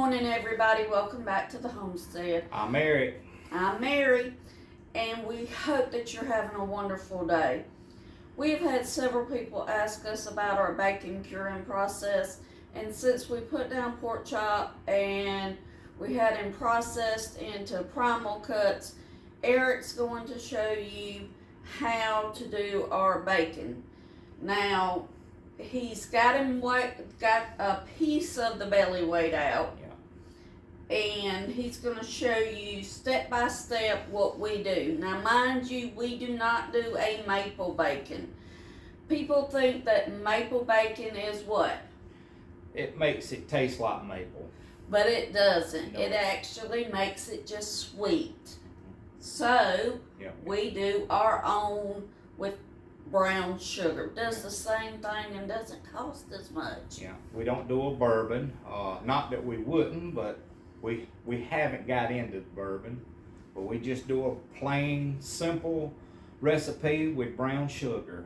morning, everybody. Welcome back to the homestead. I'm Eric. I'm Mary, and we hope that you're having a wonderful day. We've had several people ask us about our bacon curing process, and since we put down pork chop and we had him processed into primal cuts, Eric's going to show you how to do our bacon. Now, he's got a piece of the belly weighed out, and he's going to show you step by step what we do. Now, mind you, we do not do a maple bacon. People think that maple bacon is what? It makes it taste like maple. But it doesn't. No. It actually makes it just sweet. So, we do our own with brown sugar. Does the same thing and doesn't cost as much. Yeah, we don't do a bourbon. Not that we wouldn't, but we haven't got into bourbon. But we just do a plain, simple recipe with brown sugar.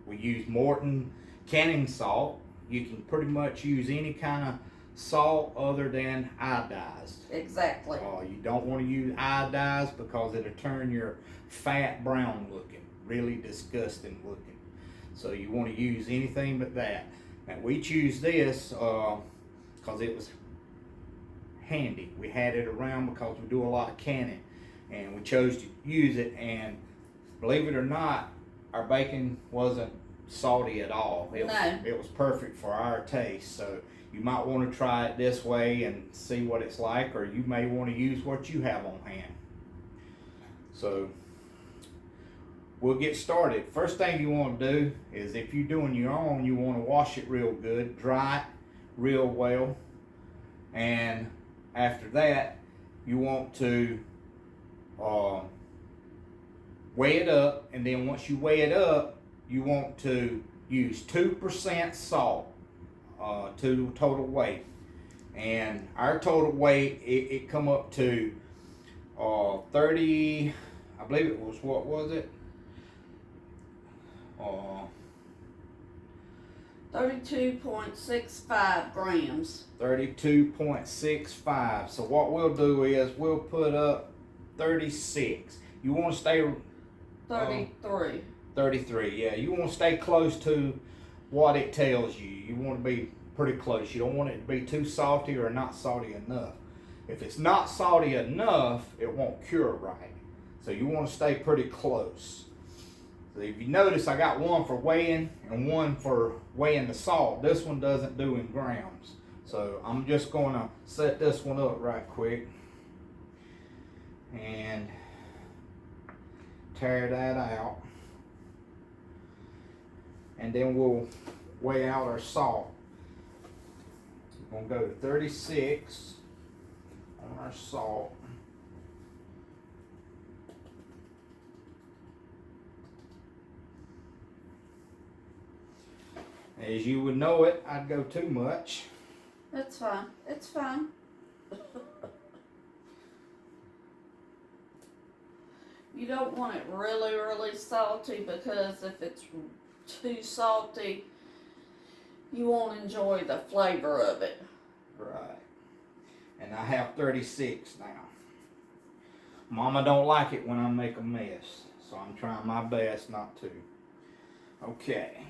We use Morton canning salt. You can pretty much use any kind of salt other than iodized. Exactly. You don't want to use iodized because it'll turn your fat brown looking. Really disgusting looking. So you want to use anything but that. Now we choose this because it was handy. We had it around because we do a lot of canning, and we chose to use it, and believe it or not, our bacon wasn't salty at all. It was perfect for our taste. So you might want to try it this way and see what it's like, or you may want to use what you have on hand. So we'll get started. First thing you want to do is, if you're doing your own, you want to wash it real good, dry it real well, and after that you want to weigh it up, and then once you weigh it up, you want to use 2% salt to total weight. And our total weight, it come up to 30, I believe it was, what was it? 32.65 grams. 32.65. So what we'll do is we'll put up 36. You want to stay 33. 33, yeah. You want to stay close to what it tells you. You want to be pretty close. You don't want it to be too salty or not salty enough. If it's not salty enough, it won't cure right. So you want to stay pretty close. So if you notice, I got one for weighing and one for weighing the salt. This one doesn't do in grams. So I'm just going to set this one up right quick and tear that out. And then we'll weigh out our salt. We're going to go to 36 on our salt. As you would know it, I'd go too much. That's fine. It's fine. You don't want it really, really salty, because if it's too salty, you won't enjoy the flavor of it. Right. And I have 36 now. Mama don't like it when I make a mess, so I'm trying my best not to. Okay.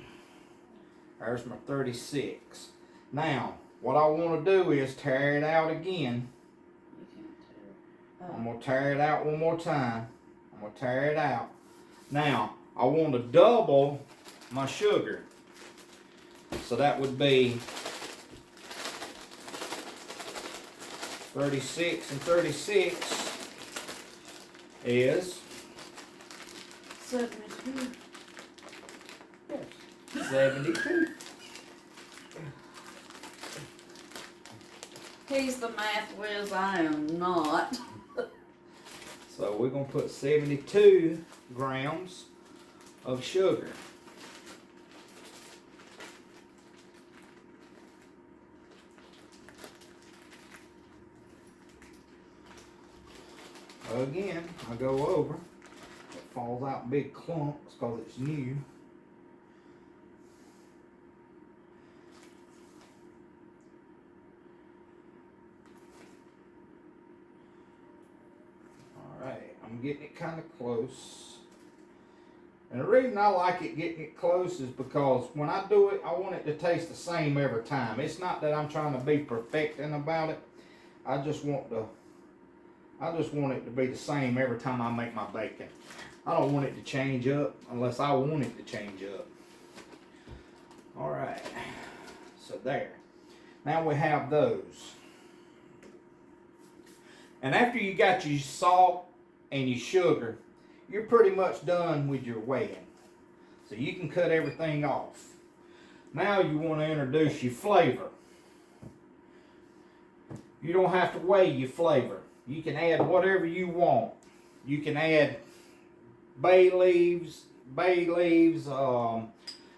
There's my 36. Now, what I want to do is tear it out again. You can't tear it. I'm going to tear it out one more time. I'm going to tear it out. Now, I want to double my sugar. So that would be 36 and 36 is 72. 72. He's the math whiz, I am not. So we're going to put 72 grams of sugar. Again, I go over. It falls out in big clumps because it's new. getting it kind of close. And the reason I like it getting it close is because when I do it, I want it to taste the same every time. It's not that I'm trying to be perfecting about it. I just want it to be the same every time I make my bacon. I don't want it to change up unless I want it to change up. All right, so there. Now we have those. And after you got your salt and your sugar, you're pretty much done with your weighing. So you can cut everything off. Now you want to introduce your flavor. You don't have to weigh your flavor. You can add whatever you want. You can add bay leaves,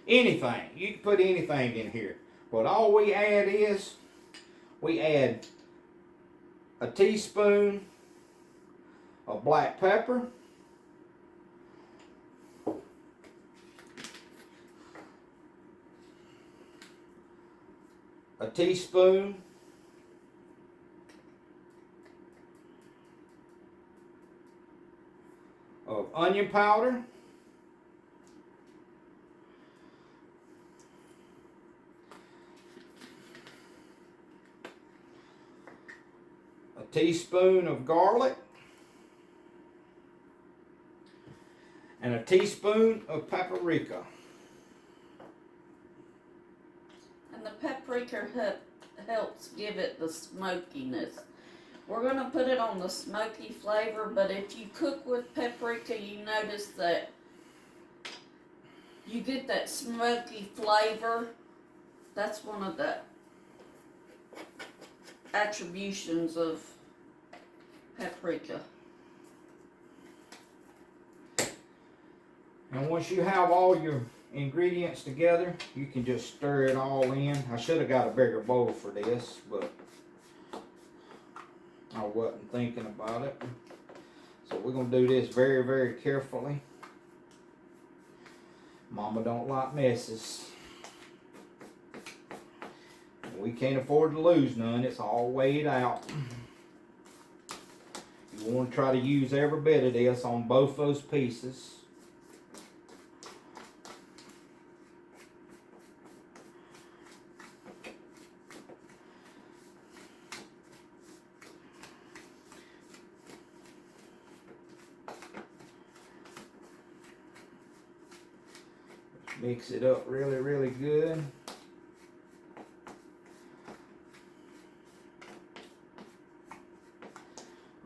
anything. You can put anything in here. But all we add is, we add a teaspoon of black pepper, a teaspoon of onion powder, a teaspoon of garlic, and a teaspoon of paprika. And the paprika helps give it the smokiness. We're going to put it on the smoky flavor, but if you cook with paprika, you notice that you get that smoky flavor. That's one of the attributions of paprika. And once you have all your ingredients together, you can just stir it all in. I should have got a bigger bowl for this, but I wasn't thinking about it. So we're going to do this very, very carefully. Mama don't like messes. We can't afford to lose none. It's all weighed out. You want to try to use every bit of this on both those pieces. Mix it up really, really good.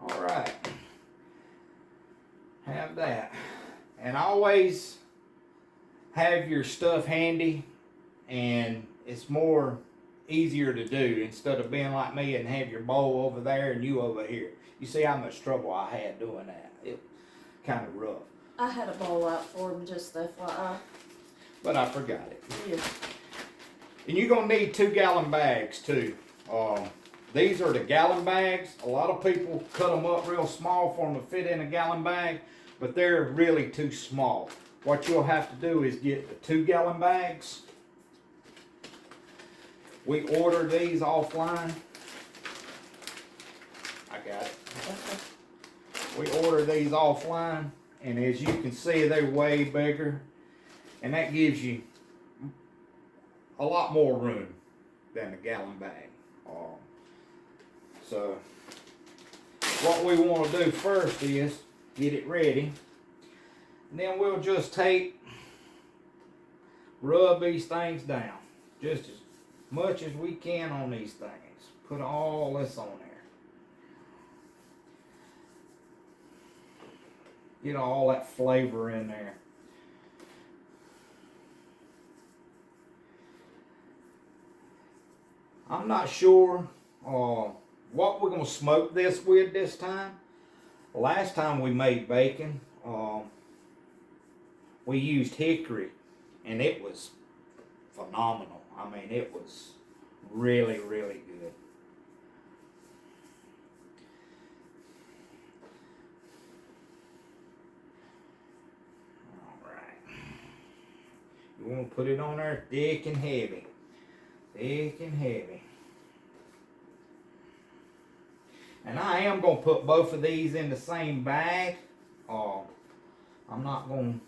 All right. Have that. And always have your stuff handy, and it's more easier to do instead of being like me and have your bowl over there and you over here. You see how much trouble I had doing that. It was kind of rough. I had a bowl out for him, just FYI. But I forgot it. Yeah. And you're going to need 2-gallon bags too. These are the gallon bags. A lot of people cut them up real small for them to fit in a gallon bag, but they're really too small. What you'll have to do is get the 2-gallon bags. We order these offline. I got it. Okay. We order these offline, and as you can see, they're way bigger. And that gives you a lot more room than a gallon bag. So what we want to do first is get it ready. And then we'll just rub these things down. Just as much as we can on these things. Put all this on there. Get all that flavor in there. I'm not sure what we're going to smoke this with this time. Last time we made bacon, we used hickory, and it was phenomenal. I mean, it was really, really good. All right. You want to put it on there thick and heavy. Thick and heavy. And I am going to put both of these in the same bag. I'm not gonna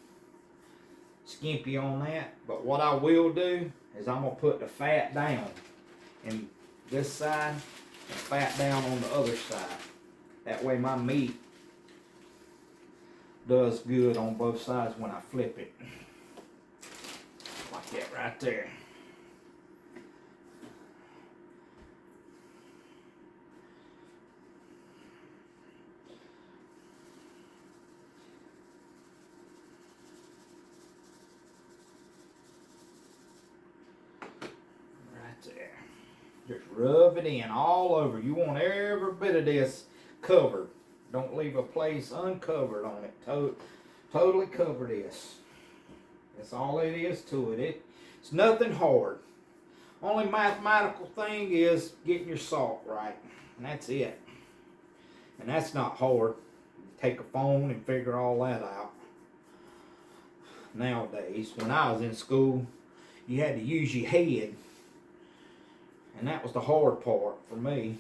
skimp you on that, but what I will do is I'm gonna put the fat down in this side and fat down on the other side. That way my meat does good on both sides when I flip it. Like that right there. Just rub it in all over. You want every bit of this covered. Don't leave a place uncovered on it. Totally cover this. That's all it is to it. It's nothing hard. Only mathematical thing is getting your salt right. And that's it. And that's not hard. Take a phone and figure all that out. Nowadays, when I was in school, you had to use your head. And that was the hard part for me.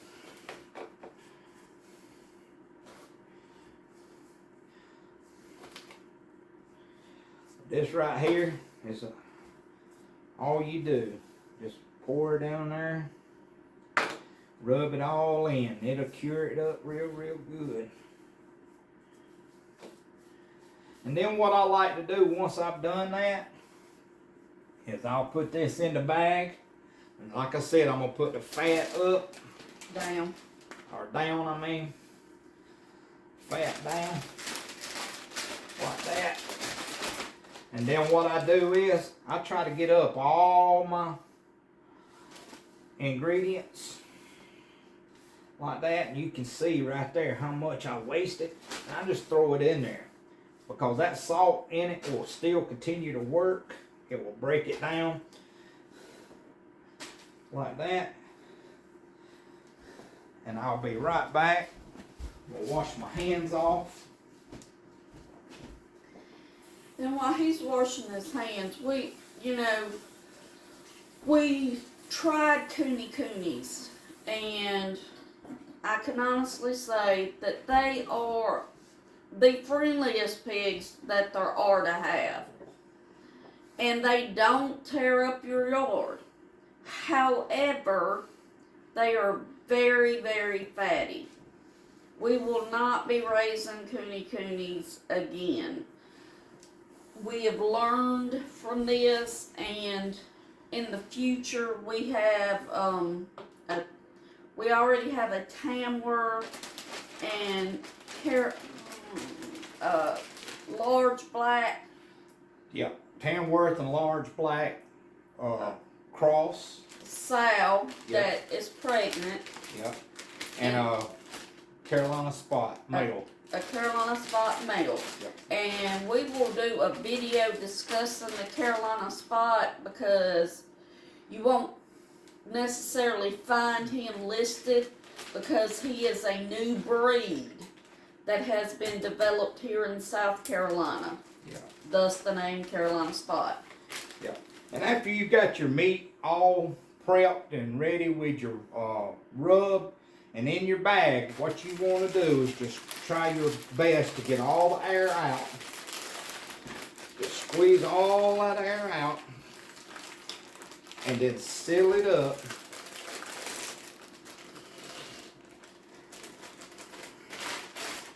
This right here is all you do. Just pour it down there. Rub it all in. It'll cure it up real good. And then what I like to do once I've done that is I'll put this in the bag. And like I said, I'm going to put the fat up. Down. Or down, I mean. Fat down. Like that. And then what I do is, I try to get up all my ingredients. Like that. And you can see right there how much I wasted. And I just throw it in there. Because that salt in it will still continue to work. It will break it down. Like that. And I'll be right back. I'll wash my hands off. And while he's washing his hands, we tried Kune Kunes, and I can honestly say that they are the friendliest pigs that there are to have. And they don't tear up your yard. However, they are very, very fatty. We will not be raising Kune Kunes again. We have learned from this, and in the future we have we already have a Tamworth and large black. Yep, Tamworth and large black cross. Sow Yep. that is pregnant. Yep. And Carolina spot male. A Carolina spot male. Yep. And we will do a video discussing the Carolina spot because you won't necessarily find him listed because he is a new breed that has been developed here in South Carolina. Yeah. Thus the name Carolina spot. Yeah. And after you got your meat all prepped and ready with your rub and in your bag, what you want to do is just try your best to get all the air out. Just squeeze all that air out and then seal it up.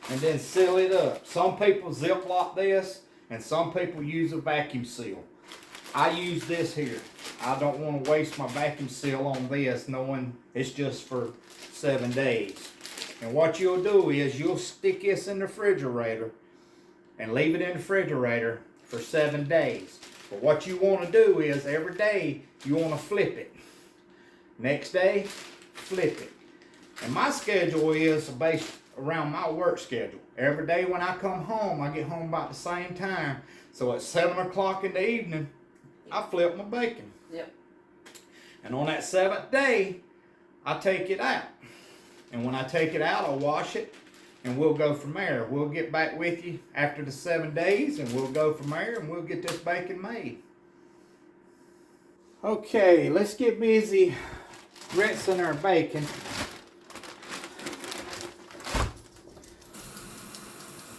And then seal it up. Some people Ziploc this and some people use a vacuum seal. I use this here. I don't want to waste my vacuum seal on this knowing it's just for 7 days. And what you'll do is you'll stick this in the refrigerator and leave it in the refrigerator for 7 days. But what you want to do is every day you want to flip it. Next day, flip it. And my schedule is based around my work schedule. Every day when I come home, I get home about the same time. So at 7 o'clock in the evening, I flip my bacon. Yep. And on that 7th day, I take it out. And when I take it out, I'll wash it and we'll go from there. We'll get back with you after the 7 days and we'll go from there and we'll get this bacon made. Okay, let's get busy rinsing our bacon.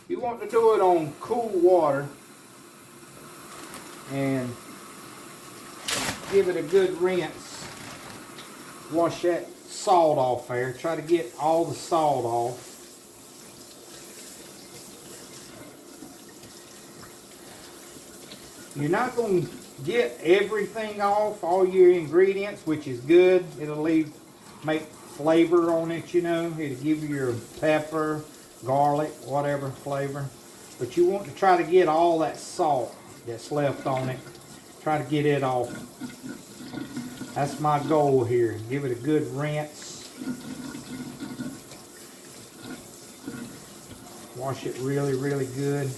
You want to do it on cool water and give it a good rinse. Wash that salt off there. Try to get all the salt off. You're not going to get everything off, all your ingredients, which is good. It'll make flavor on it, you know. It'll give you your pepper, garlic, whatever flavor. But you want to try to get all that salt that's left on it. Try to get it off. That's my goal here. Give it a good rinse. Wash it really, really good.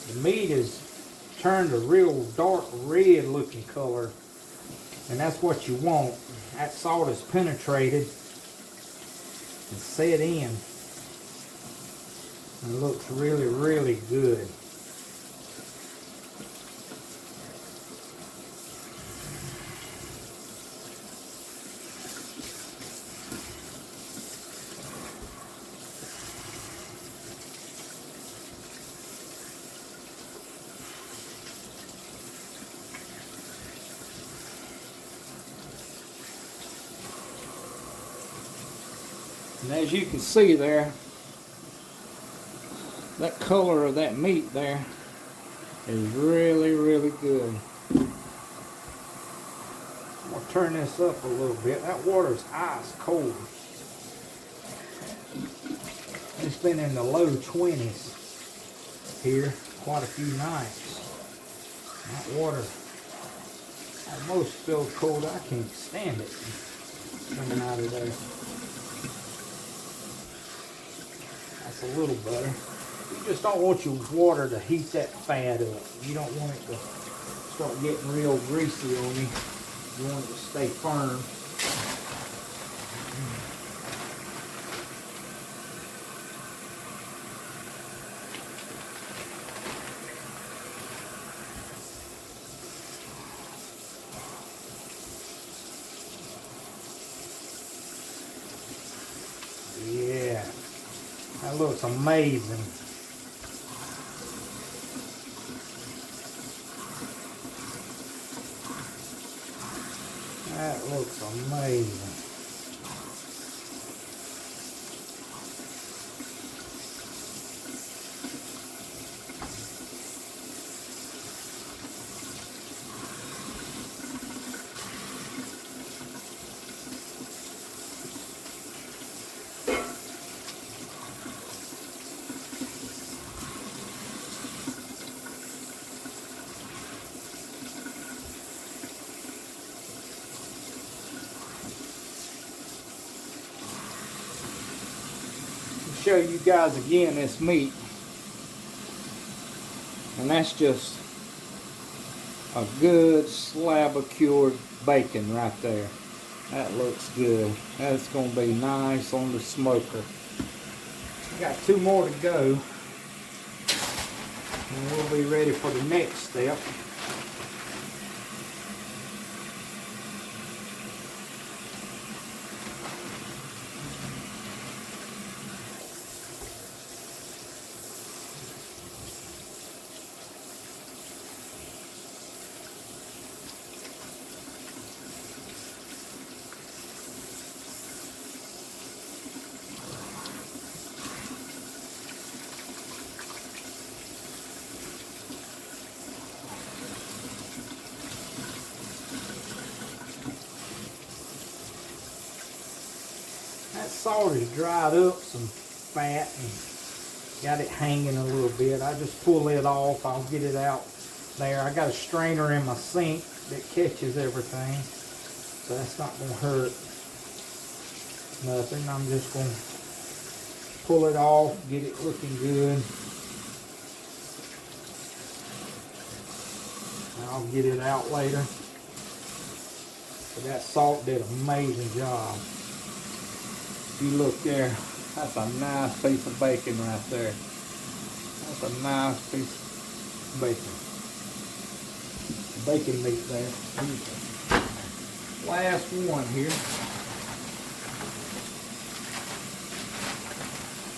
The meat is turned a real dark red looking color, and that's what you want. That salt is penetrated and set in, and it looks really, really good. And as you can see there, that color of that meat there is really, really good. I'm going to turn this up a little bit. That water's ice cold. It's been in the low 20s here quite a few nights. That water almost feels cold. I can't stand it coming out of there. That's a little better. You just don't want your water to heat that fat up. You don't want it to start getting real greasy on you. You want it to stay firm. Yeah, that looks amazing. That looks amazing. Show you guys again this meat, and that's just a good slab of cured bacon right there. That looks good. That's going to be nice on the smoker. We got 2 more to go, and we'll be ready for the next step. That salt has dried up some fat and got it hanging a little bit. I just pull it off. I'll get it out there. I got a strainer in my sink that catches everything, so that's not going to hurt. Nothing. I'm just going to pull it off, get it looking good. I'll get it out later. But that salt did an amazing job. If you look there, that's a nice piece of bacon right there. That's a nice piece of bacon. Bacon meat there. Last one here.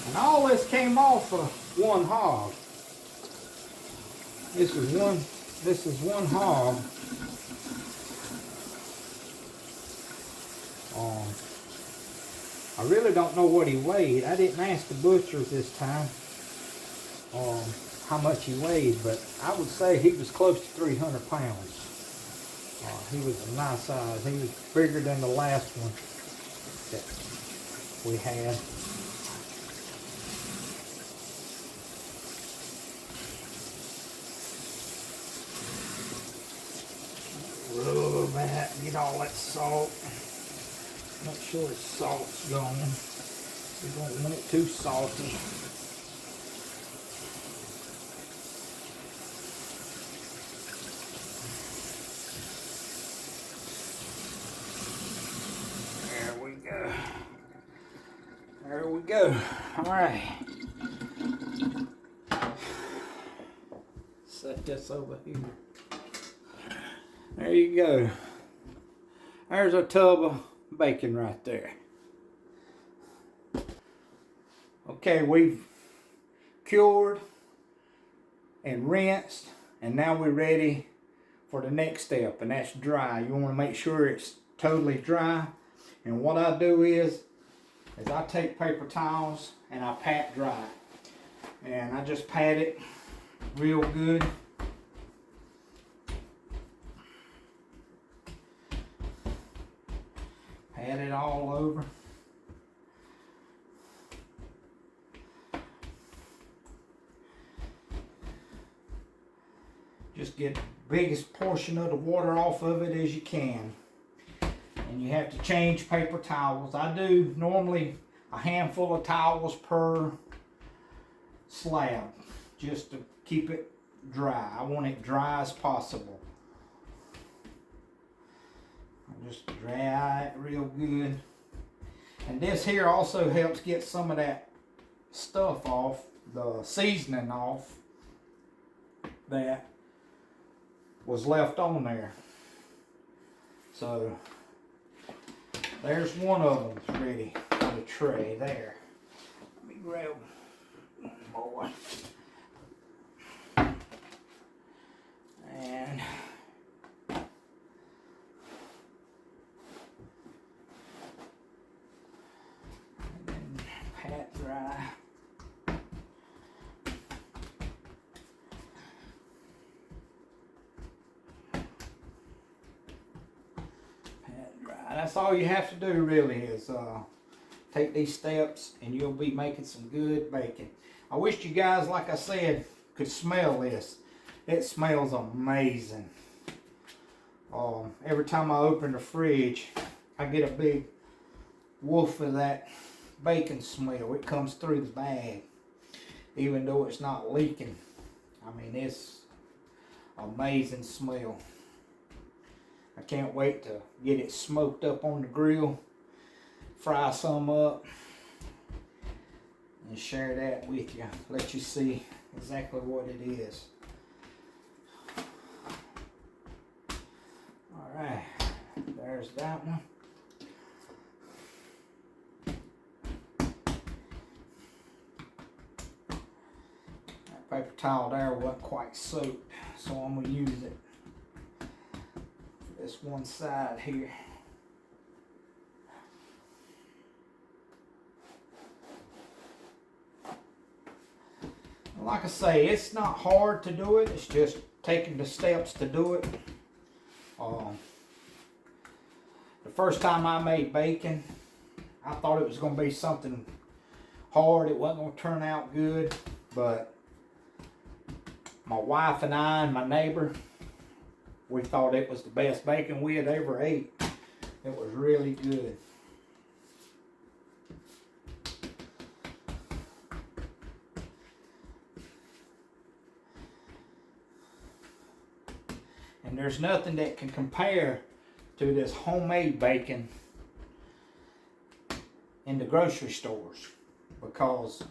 And all this came off of one hog. This is one hog. I really don't know what he weighed. I didn't ask the butchers this time how much he weighed, but I would say he was close to 300 pounds. He was a nice size. He was bigger than the last one that we had. Rub that, get all that salt. Make sure its salt's gone. You don't want it too salty. There we go. There we go. All right. Set this over here. There you go. There's a tub of bacon right there. Okay, we've cured and rinsed, and now we're ready for the next step, and that's dry. You want to make sure it's totally dry. And what I do is I take paper towels and I pat dry. And I just pat it real good. Pat it all over. Just get the biggest portion of the water off of it as you can. And you have to change paper towels. I do normally a handful of towels per slab just to keep it dry. I want it dry as possible. Just dry it real good. And this here also helps get some of that stuff off, the seasoning off that was left on there. So there's one of them ready for the tray there. Let me grab one more. And then pat dry. That's all you have to do really is take these steps and you'll be making some good bacon. I wish you guys, like I said, could smell this. It smells amazing. Every time I open the fridge, I get a big whiff of that bacon smell. It comes through the bag, even though it's not leaking. I mean, it's amazing smell. I can't wait to get it smoked up on the grill, fry some up, and share that with you. Let you see exactly what it is. Alright, there's that one. That paper towel there wasn't quite soaked, so I'm going to use it. This one side here. Like I say, it's not hard to do it. It's just taking the steps to do it. The first time I made bacon, I thought it was going to be something hard. It wasn't going to turn out good. But my wife and I and my neighbor, we thought it was the best bacon we had ever ate. It was really good. And there's nothing that can compare to this homemade bacon in the grocery stores, because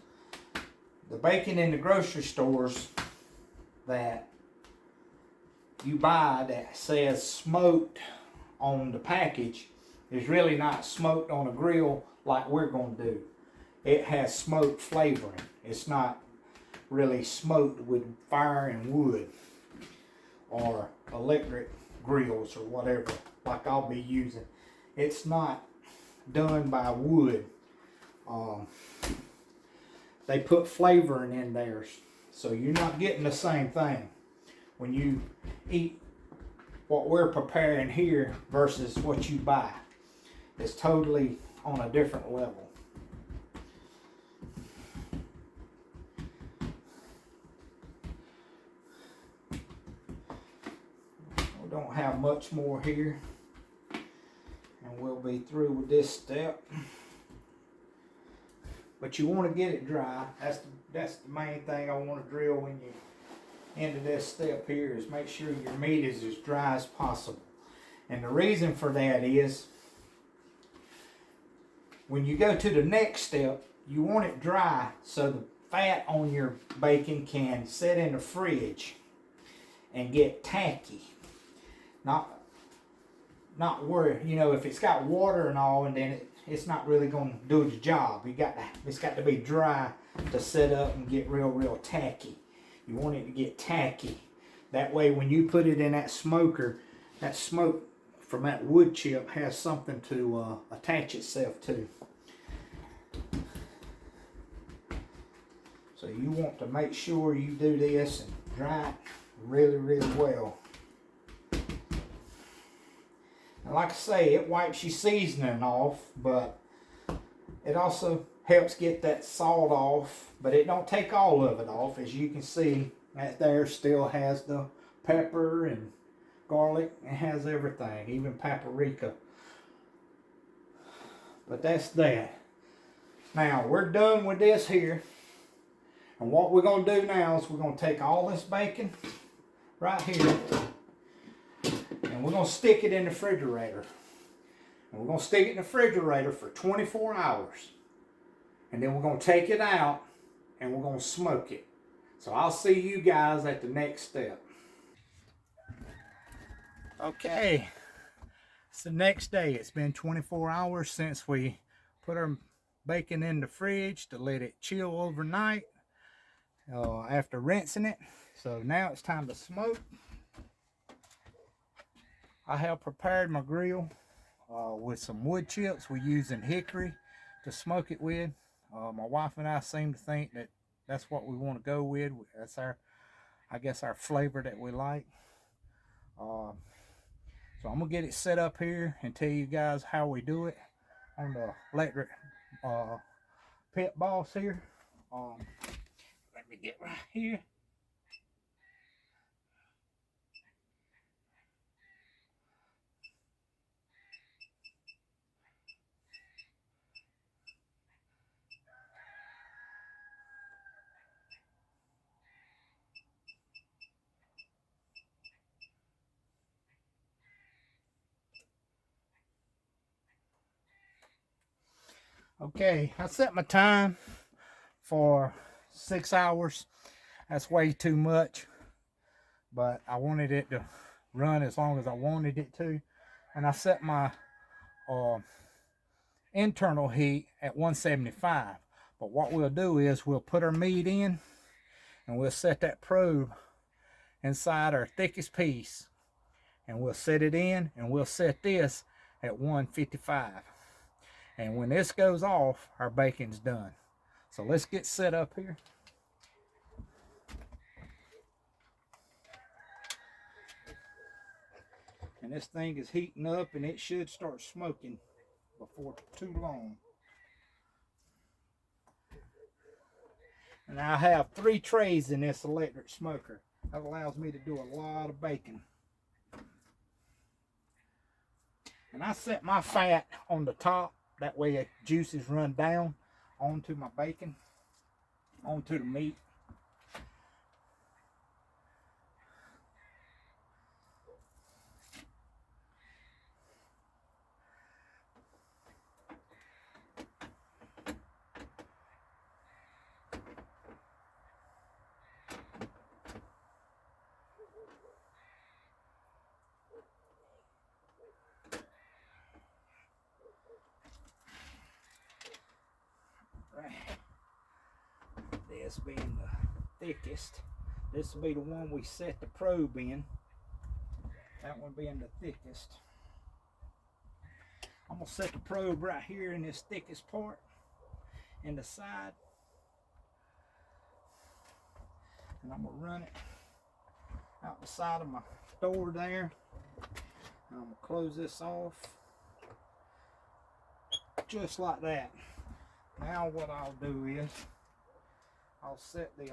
the bacon in the grocery stores that you buy that says smoked on the package is really not smoked on a grill like we're going to do. It has smoked flavoring. It's not really smoked with fire and wood or electric grills or whatever like I'll be using. It's not done by wood. They put flavoring in there, so you're not getting the same thing when you eat what we're preparing here versus what you buy. It's totally on a different level. We don't have much more here, and we'll be through with this step. But you want to get it dry. That's the main thing I want to drill when you into this step here, is make sure your meat is as dry as possible. And the reason for that is when you go to the next step, you want it dry so the fat on your bacon can sit in the fridge and get tacky. Not where, you know, if it's got water and all, and then it's not really going to do the job. It's got to be dry to set up and get real tacky. You want it to get tacky. That way when you put it in that smoker, that smoke from that wood chip has something to attach itself to. So you want to make sure you do this and dry it really well. And like I say, it wipes your seasoning off, but it also helps get that salt off, but it don't take all of it off. As you can see, that there still has the pepper and garlic. It has everything, even paprika. But that's that. Now we're done with this here, and what we're going to do now is we're going to take all this bacon right here, and we're going to stick it in the refrigerator. And we're going to stick it in the refrigerator for 24 hours. And then we're going to take it out and we're going to smoke it. So I'll see you guys at the next step. Okay, it's the next day. It's been 24 hours since we put our bacon in the fridge to let it chill overnight after rinsing it. So now it's time to smoke. I have prepared my grill with some wood chips. We're using hickory to smoke it with. My wife and I seem to think that that's what we want to go with. That's I guess our flavor that we like. So I'm gonna get it set up here and tell you guys how we do it on the electric pit boss here. Let me get right here. Okay, I set my time for 6 hours. That's way too much, but I wanted it to run as long as I wanted it to. And I set my internal heat at 175. But what we'll do is we'll put our meat in and we'll set that probe inside our thickest piece. And we'll set it in and we'll set this at 155. And when this goes off, our bacon's done. So let's get set up here. And this thing is heating up and it should start smoking before too long. And I have 3 trays in this electric smoker. That allows me to do a lot of bacon. And I set my fat on the top. That way the juices run down onto my bacon, onto the meat. this being the thickest. This will be the one we set the probe in. That one being the thickest. I'm gonna set the probe right here in this thickest part in the side. And I'm gonna run it out the side of my door there. And I'm gonna close this off just like that. Now what I'll do is I'll set the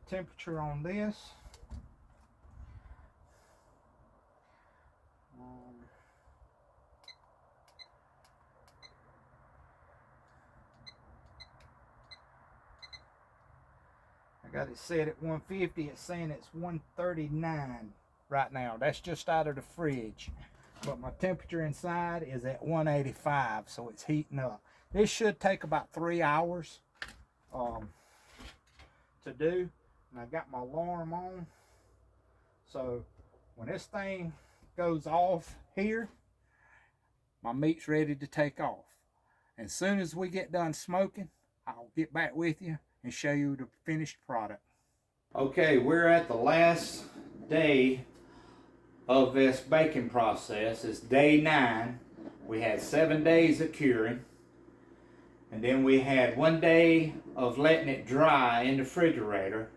temperature on this. I got it set at 150. It's saying it's 139 right now. That's just out of the fridge. But my temperature inside is at 185, so it's heating up. This should take about 3 hours to do. And I got my alarm on. So when this thing goes off here, my meat's ready to take off. As soon as we get done smoking, I'll get back with you and show you the finished product. Okay, we're at the last day of this baking process. It's day 9. We had 7 days of curing, and then we had 1 day of letting it dry in the refrigerator,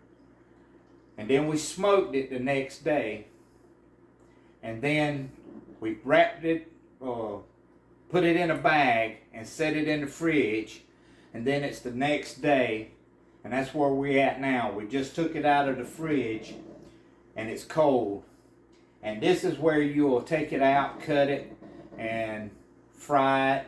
and then we smoked it the next day, and then we wrapped it, put it in a bag and set it in the fridge, and then it's the next day. And that's where we're at now. We just took it out of the fridge and it's cold. And this is where you will take it out, cut it, and fry it,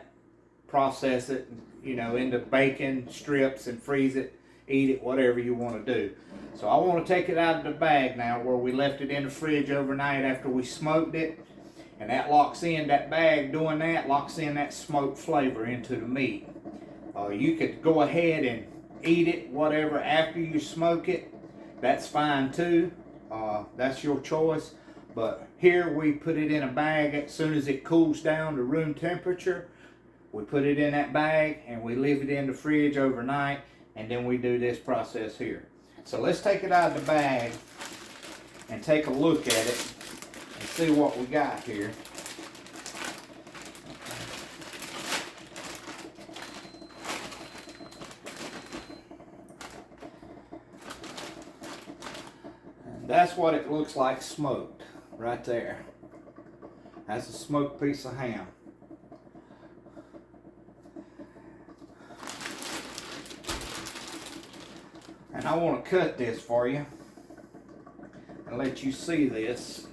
process it, you know, into bacon strips and freeze it, eat it, whatever you want to do. So I want to take it out of the bag now where we left it in the fridge overnight after we smoked it. And that locks in, that bag doing that, locks in that smoked flavor into the meat. You could go ahead and eat it, whatever, after you smoke it. That's fine too. That's your choice. But here we put it in a bag. As soon as it cools down to room temperature, we put it in that bag and we leave it in the fridge overnight, and then we do this process here. So let's take it out of the bag and take a look at it and see what we got here. That's what it looks like smoked right there. That's a smoked piece of ham. And I want to cut this for you and let you see this.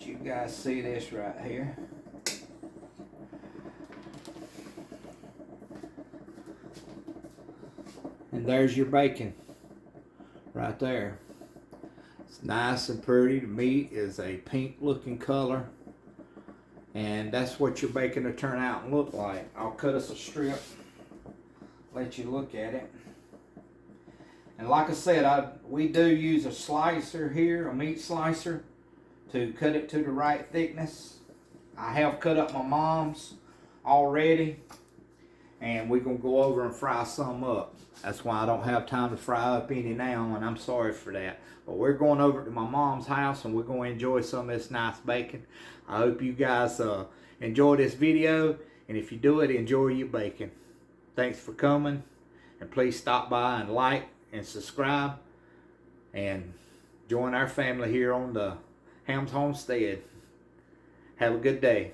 You guys see this right here. And there's your bacon right there. It's nice and pretty. The meat is a pink looking color, and that's what your bacon will turn out and look like. I'll cut us a strip, let you look at it. And like I said, we do use a slicer here, a meat slicer, to cut it to the right thickness. I have cut up my mom's already, and we're going to go over and fry some up. That's why I don't have time to fry up any now, and I'm sorry for that. But we're going over to my mom's house, and we're going to enjoy some of this nice bacon. I hope you guys enjoy this video, and if you do it, enjoy your bacon. Thanks for coming, and please stop by and like and subscribe, and join our family here on the Ham's Homestead. Have a good day.